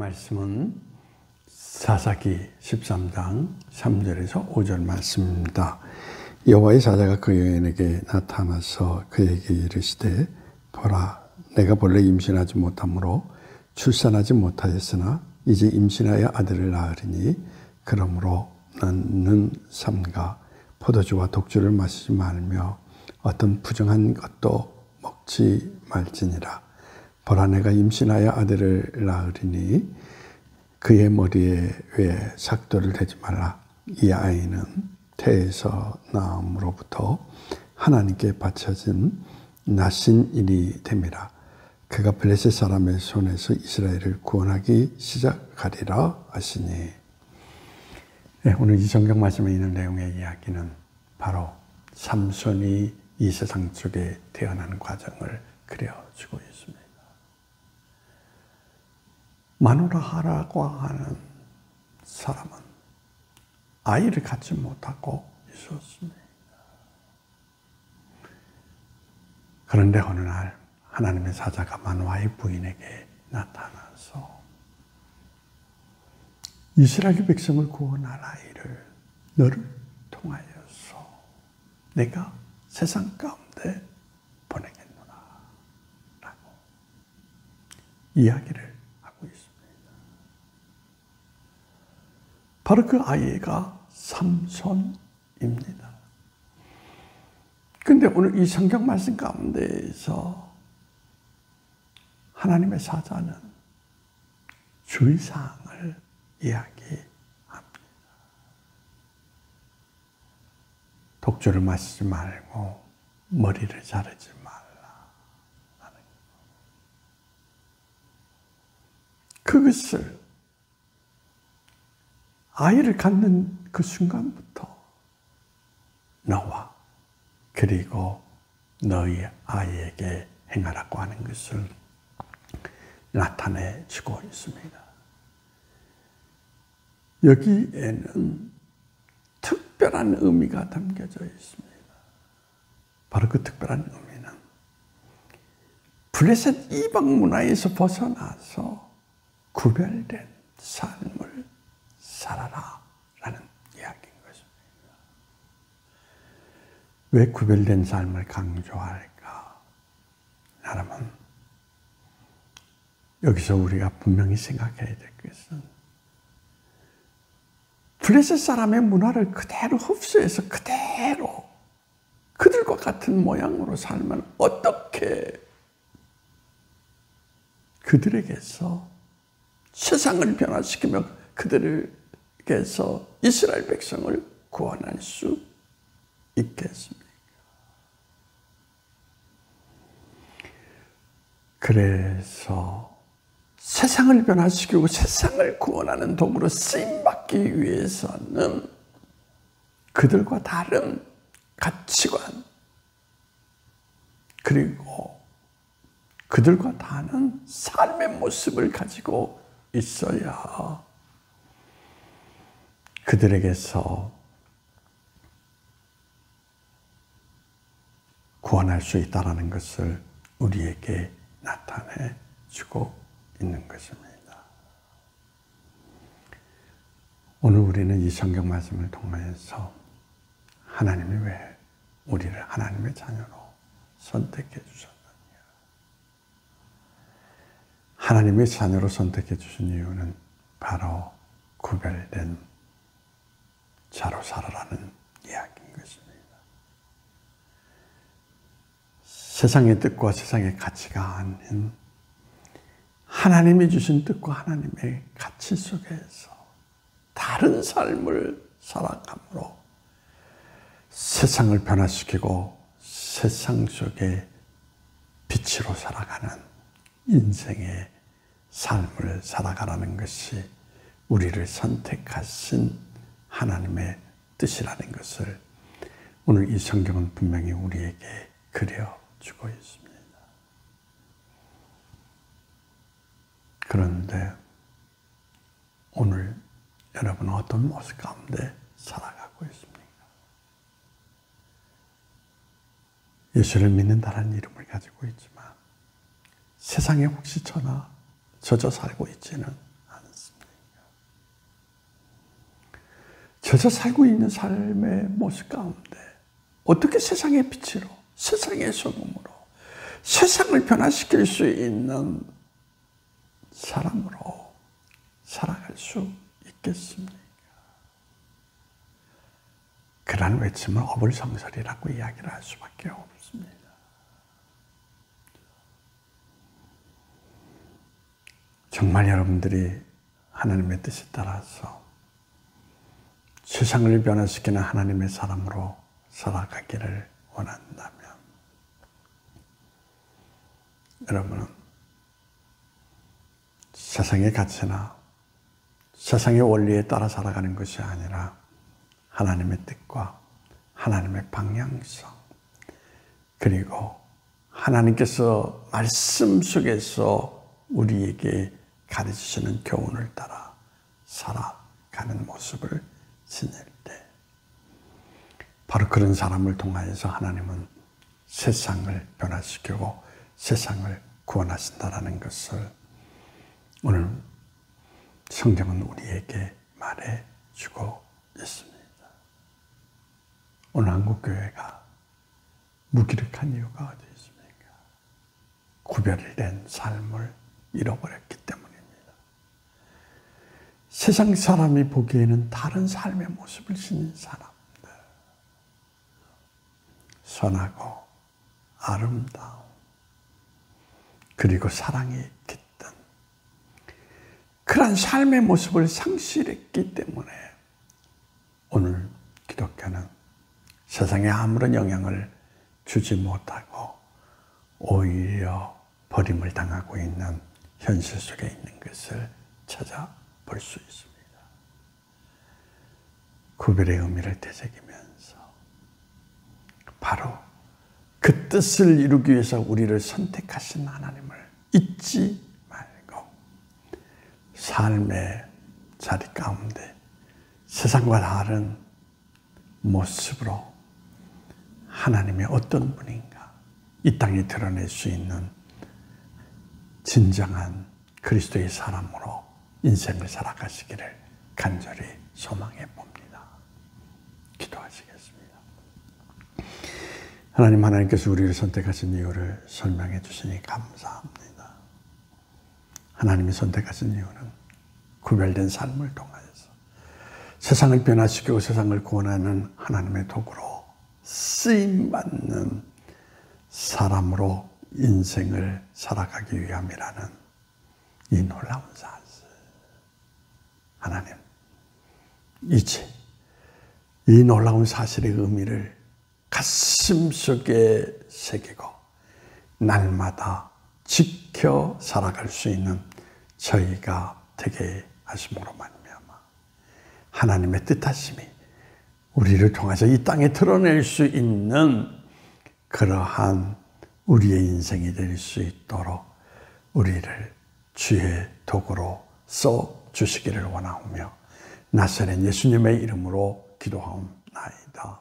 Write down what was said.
말씀은 사사기 13장 3절에서 5절 말씀입니다. 여호와의 사자가 그 여인에게 나타나서 그에게 이르시되 보라, 내가 본래 임신하지 못함으로 출산하지 못하였으나 이제 임신하여 아들을 낳으리니 그러므로 너는 삼가 포도주와 독주를 마시지 말며 어떤 부정한 것도 먹지 말지니라. 보라, 내가 임신하여 아들을 낳으리니 그의 머리에 왜 삭도를 대지 말라. 이 아이는 태에서 나음으로부터 하나님께 바쳐진 나신일이 됨이라. 그가 블레셋 사람의 손에서 이스라엘을 구원하기 시작하리라 하시니. 네, 오늘 이 성경 말씀에 있는 내용의 이야기는 바로 삼손이 이 세상 속에 태어난 과정을 그려주고 있습니다. 마누라하라고 하는 사람은 아이를 갖지 못하고 있었습니다. 그런데 어느 날 하나님의 사자가 마누아의 부인에게 나타나서 이스라엘 백성을 구원할 아이를 너를 통하여서 내가 세상 가운데 보내겠노라 라고 이야기를 하고 있습니다. 바로 그 아이가 삼손입니다. 그런데 오늘 이 성경 말씀 가운데에서 하나님의 사자는 주의사항을 이야기합니다. 독주를 마시지 말고 머리를 자르지 말라. 그것을 아이를 갖는 그 순간부터 너와 그리고 너희 아이에게 행하라고 하는 것을 나타내 주고 있습니다. 여기에는 특별한 의미가 담겨져 있습니다. 바로 그 특별한 의미는 블레셋 이방 문화에서 벗어나서 구별된 삶을 살아라 라는 이야기인 것입니다. 왜 구별된 삶을 강조할까? 여러분, 여기서 우리가 분명히 생각해야 될 것은 블레셋 사람의 문화를 그대로 흡수해서 그대로 그들과 같은 모양으로 살면 어떻게 그들에게서 세상을 변화시키며 그들에게서 이스라엘 백성을 구원할 수 있겠습니까? 그래서 세상을 변화시키고 세상을 구원하는 도구로 쓰임받기 위해서는 그들과 다른 가치관 그리고 그들과 다른 삶의 모습을 가지고 있어야 그들에게서 구원할 수 있다는 것을 우리에게 나타내 주고 있는 것입니다. 오늘 우리는 이 성경 말씀을 통해서 하나님이 왜 우리를 하나님의 자녀로 선택해 주셨느냐, 하나님의 자녀로 선택해 주신 이유는 바로 구별된 자로 살아라는 이야기인 것입니다. 세상의 뜻과 세상의 가치가 아닌 하나님이 주신 뜻과 하나님의 가치 속에서 다른 삶을 살아감으로 세상을 변화시키고 세상 속에 빛으로 살아가는 인생의 삶을 살아가라는 것이 우리를 선택하신 하나님의 뜻이라는 것을 오늘 이 성경은 분명히 우리에게 그려주고 있습니다. 그런데 오늘 여러분은 어떤 모습 가운데 살아가고 있습니까? 예수를 믿는다는 이름을 가지고 있지만 세상에 혹시 젖어 살고 있지는 않습니다. 젖어 살고 있는 삶의 모습 가운데 어떻게 세상의 빛으로, 세상의 소금으로, 세상을 변화시킬 수 있는 사람으로 살아갈 수 있겠습니까? 그러한 외침을 어불성설이라고 이야기를 할 수밖에 없습니다. 정말 여러분들이 하나님의 뜻에 따라서 세상을 변화시키는 하나님의 사람으로 살아가기를 원한다면 여러분은 세상의 가치나 세상의 원리에 따라 살아가는 것이 아니라 하나님의 뜻과 하나님의 방향성 그리고 하나님께서 말씀 속에서 우리에게 가르치시는 교훈을 따라 살아가는 모습을 지닐 때 바로 그런 사람을 통하여서 하나님은 세상을 변화시키고 세상을 구원하신다라는 것을 오늘 성경은 우리에게 말해주고 있습니다. 오늘 한국교회가 무기력한 이유가 어디 있습니까? 구별된 삶을 잃어버렸기 때문입니다. 세상 사람이 보기에는 다른 삶의 모습을 지닌 사람들, 선하고 아름다움, 그리고 사랑이 깃든 그런 삶의 모습을 상실했기 때문에 오늘 기독교는 세상에 아무런 영향을 주지 못하고 오히려 버림을 당하고 있는 현실 속에 있는 것을 찾아볼 수 있습니다. 구별의 의미를 되새기면서 바로 그 뜻을 이루기 위해서 우리를 선택하신 하나님을 잊지 말고 삶의 자리 가운데 세상과 다른 모습으로 하나님의 어떤 분인가 이 땅에 드러낼 수 있는 진정한 그리스도의 사람으로 인생을 살아가시기를 간절히 소망해 봅니다. 기도하시겠습니다. 하나님께서 우리를 선택하신 이유를 설명해 주시니 감사합니다. 하나님이 선택하신 이유는 구별된 삶을 통하여서 세상을 변화시키고 세상을 구원하는 하나님의 도구로 쓰임받는 사람으로 인생을 살아가기 위함이라는 이 놀라운 사실. 하나님, 이제 이 놀라운 사실의 의미를 가슴속에 새기고 날마다 지켜 살아갈 수 있는 저희가 되게 하심으로 말미암아 하나님의 뜻하심이 우리를 통해서 이 땅에 드러낼 수 있는 그러한 우리의 인생이 될 수 있도록 우리를 주의 도구로 써주시기를 원하오며 나사렛 예수님의 이름으로 기도하옵나이다.